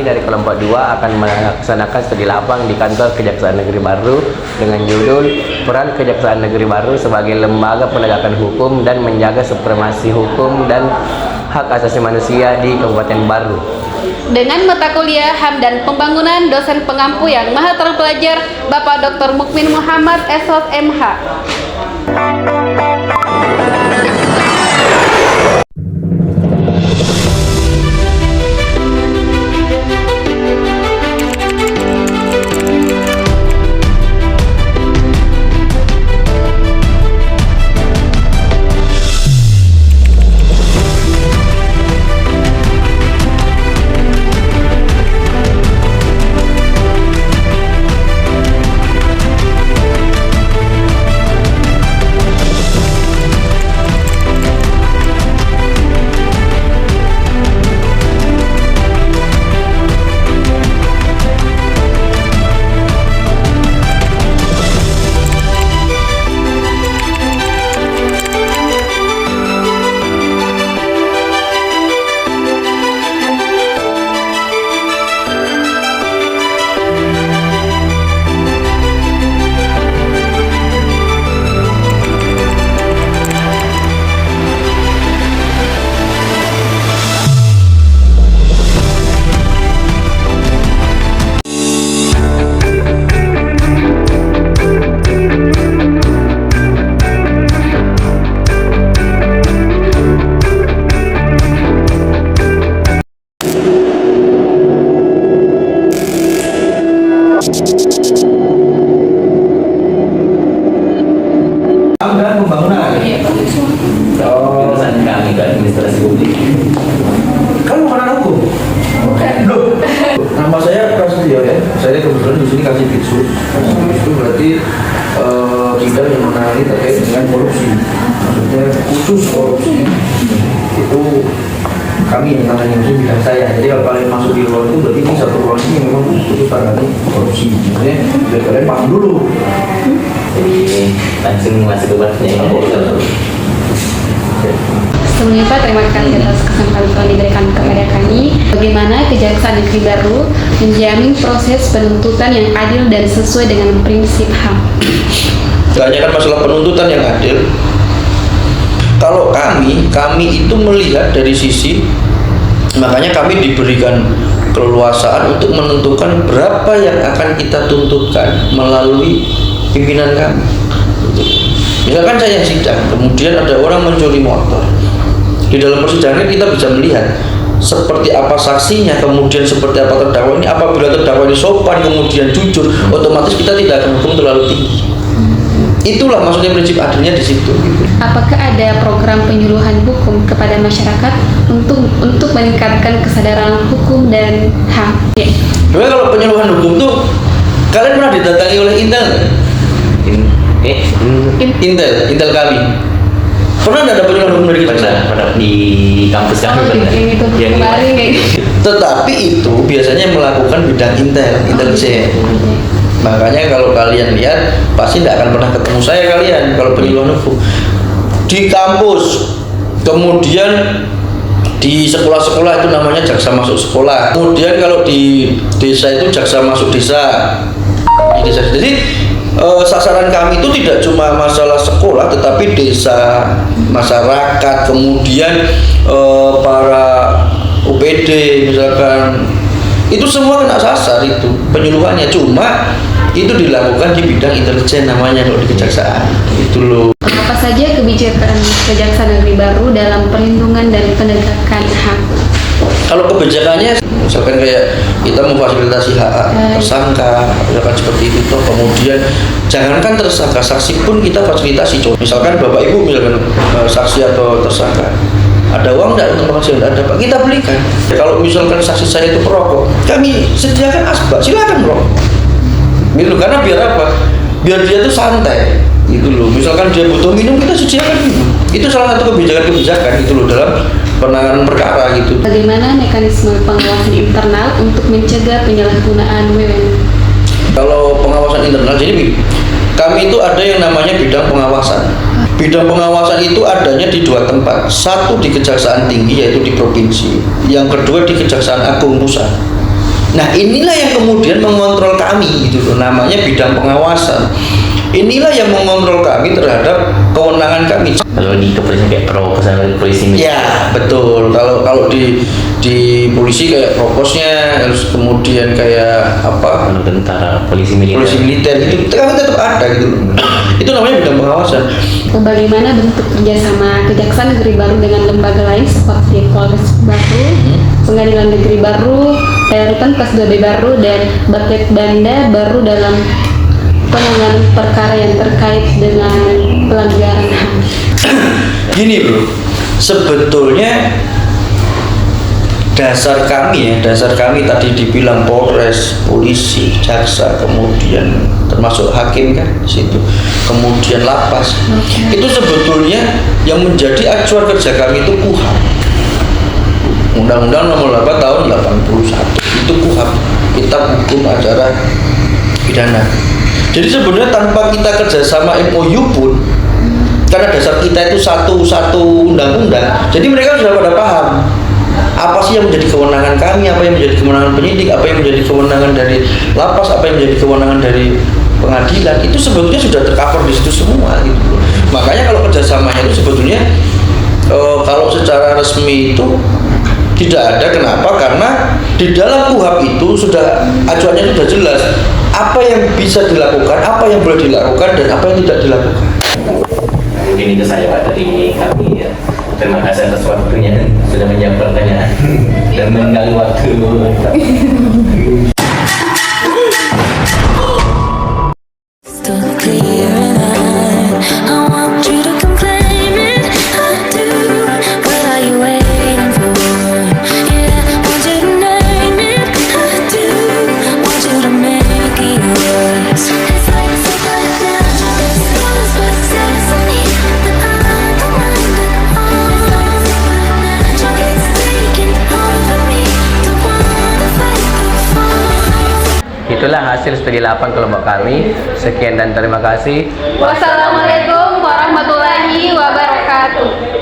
dari kelompok 2 akan melaksanakan studi lapang di kantor Kejaksaan Negeri Baru dengan judul Peran Kejaksaan Negeri Baru sebagai lembaga penegakan hukum dan menjaga supremasi hukum dan hak asasi manusia di Kabupaten Baru. Dengan mata kuliah HAM dan Pembangunan, dosen pengampu yang maha terpelajar Bapak Dr. Mukmin Muhammad SOS MH. Dan pembangunan. Jurusan kami ke administrasi publik. Kamu bukan anak hukum? Bukan. Loh. Nama saya Prasetyo ya. Saya kebetulan di sini kasih bitsus. Itu berarti bidang yang menangani terkait dengan korupsi. Maksudnya khusus korupsi itu kami yang menangani itu bidang saya. Jadi kalau kalian masuk di ruang itu berarti ini satu ruang ini memang khusus tangani korupsi. Maksudnya biar kalian paham dulu. Jadi langsung masuk ke bahasnya. Sebelumnya Pak, terima kasih atas kesempatan telah diberikan kepada kami. Bagaimana Kejaksaan Negeri Baru menjamin proses penuntutan yang adil dan sesuai dengan prinsip HAM? Hanya kan masalah penuntutan yang adil. Kalau kami itu melihat dari sisi, makanya kami diberikan keleluasaan untuk menentukan berapa yang akan kita tuntutkan melalui pimpinan kami. Misalkan saya sidang, kemudian ada orang mencuri motor. Di dalam persidangan kita bisa melihat seperti apa saksinya, kemudian seperti apa terdakwa ini. Apabila terdakwa ini sopan, kemudian jujur, otomatis kita tidak akan hukum terlalu tinggi. Itulah maksudnya prinsip adilnya di situ. Apakah ada program penyuluhan hukum kepada masyarakat untuk meningkatkan kesadaran hukum dan HAM? Ya. Sebenarnya kalau penyuluhan hukum tuh kalian pernah didatangi oleh Intel nggak? Intel kami. Pernah nggak ada penyuluhan hukum dari kita? Pada di kampus kami benar. Itu kemarin kayak gitu. Tetapi itu biasanya melakukan bidang Intel C. Makanya kalau kalian lihat pasti tidak akan pernah ketemu saya kalian kalau penyuluhan hukum di kampus. Kemudian di sekolah-sekolah itu namanya jaksa masuk sekolah. Kemudian kalau di desa itu jaksa masuk desa. Di desa. Jadi sasaran kami itu tidak cuma masalah sekolah, tetapi desa, masyarakat, kemudian para UPD misalkan, itu semua kena sasar itu penyuluhannya. Cuma itu dilakukan di bidang intelijen namanya kalau di kejaksaan. Itu loh. Apa saja kebijakan Kejaksaan Negeri Baru dalam perlindungan dan penegakan HAM? Kalau kebijakannya misalkan kayak kita memfasilitasi hak tersangka, misalkan seperti itu toh. Kemudian jangankan tersangka, saksi pun kita fasilitasi. Misalkan bapak ibu misalkan saksi atau tersangka, ada uang tidak untuk saksi? Tidak ada, Pak, kita belikan. Kalau misalkan saksi saya itu perokok, kami sediakan asbak, silakan merokok. Gitu, karena biar apa? Biar dia tuh santai. Gitu loh. Misalkan dia butuh minum, kita sediakan minum. Itu salah satu kebijakan gitu loh dalam penanganan perkara gitu. Bagaimana mekanisme pengawasan internal untuk mencegah penyalahgunaan wewenang? Kalau pengawasan internal, jadi kami itu ada yang namanya bidang pengawasan. Bidang pengawasan itu adanya di dua tempat. Satu di Kejaksaan Tinggi yaitu di provinsi. Yang kedua di Kejaksaan Agung Pusat. Nah inilah yang kemudian mengontrol kami gitu loh, namanya bidang pengawasan. Inilah yang mengontrol kami terhadap kewenangan kami. Kalau di kepolisian kayak proposan polisi Ya betul. Kalau di polisi kayak proposnya, terus kemudian kayak apa? kalau tentara, polisi militer. Polisi militer itu kami tetap ada gitu loh. Itu namanya bidang pengawasan. Bagaimana bentuk kerjasama Kejaksaan Negeri Baru dengan lembaga lain seperti Polres Baru, Pengadilan Negeri Baru, Rutan Kelas 2B Baru, dan Baket Banda Baru dalam penanganan perkara yang terkait dengan pelanggaran HAM? Gini bro, sebetulnya dasar kami tadi dibilang Polres, polisi, jaksa, kemudian termasuk hakim kan di situ, kemudian lapas. Itu sebetulnya yang menjadi acuan kerja kami itu KUHAP. Undang-Undang Nomor 8 Tahun 81 itu KUHAP, Kitab Hukum Acara Pidana. Jadi sebenarnya tanpa kita kerjasama MOU pun, karena dasar kita itu satu undang-undang, jadi mereka sudah pada paham apa sih yang menjadi kewenangan kami, apa yang menjadi kewenangan penyidik, apa yang menjadi kewenangan dari lapas, apa yang menjadi kewenangan dari pengadilan. Itu sebetulnya sudah tercover di situ semua gitu loh. Makanya kalau kerjasamanya itu sebetulnya kalau secara resmi itu tidak ada. Kenapa? Karena di dalam KUHAP itu sudah acuannya sudah jelas apa yang bisa dilakukan, apa yang boleh dilakukan, dan apa yang tidak dilakukan. Mungkin itu saya Pak dari kami ya. Terima kasih atas waktunya sudah menjawab pertanyaan dan menggali waktu. Itulah hasil studi lapang kelompok kami. Sekian dan terima kasih. Wassalamualaikum warahmatullahi wabarakatuh.